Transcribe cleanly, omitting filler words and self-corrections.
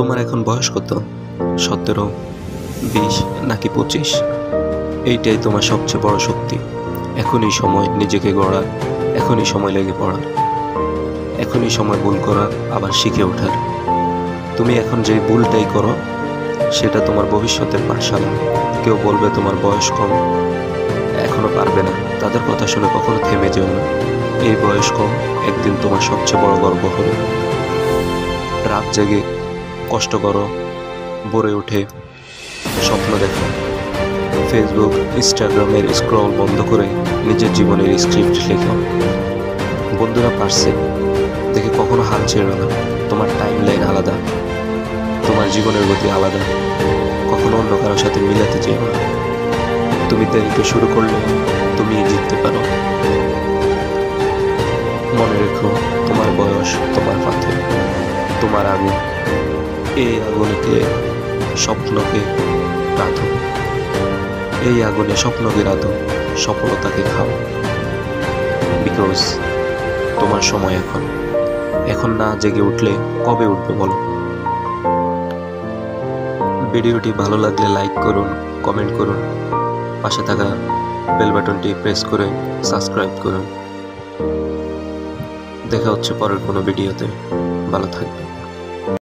তোমার এখন বয়স কত? 17, 20 নাকি 25? এইটাই তোমার সবচেয়ে বড় শক্তি। এখনই সময় নিজেকে গড়ার, এখনই সময় লেগে পড়ার, এখনই সময় ভুল করার, আবার শিখে ওঠার। তুমি এখন যে ভুলটাই করো সেটা তোমার ভবিষ্যতের পাঠশালা। কেউ বলবে তোমার বয়স কম, এখনো পারবে না, তাদের কথা শুনে কখনো থেমে যেও না। এই বয়স কম একদিন তোমার সবচেয়ে বড় গর্ব হবে। রাত জেগে কষ্ট করো, ভোরে উঠে স্বপ্ন দেখো, ফেসবুক ইনস্টাগ্রামের স্ক্রল বন্ধ করে নিজের জীবনের স্ক্রিপ্ট লেখো। বন্ধুরা পারছে দেখে কখনো হাল ছেড়ো না। তোমার টাইম লাইন আলাদা, তোমার জীবনের গতি আলাদা, কখনো অন্য কারোর সাথে মিলাতে চেও না। তুমি দেরিতে শুরু করলে তুমি জিততে পারো। মনে রেখো, তোমার বয়স তোমার পথে, তোমার আগুন। এই আগুনকে স্বপ্নকে রাধো, এই আগুনে স্বপ্নকে রাধো, সফলতাকে খাও। বিকজ তোমার সময় এখন। এখন না জেগে উঠলে কবে উঠবে বলো? ভিডিওটি ভালো লাগলে লাইক করুন, কমেন্ট করুন, পাশে থাকা বেল বাটনটি প্রেস করে সাবস্ক্রাইব করুন। দেখা হচ্ছে পরের কোনো ভিডিওতে। ভালো থাকবেন।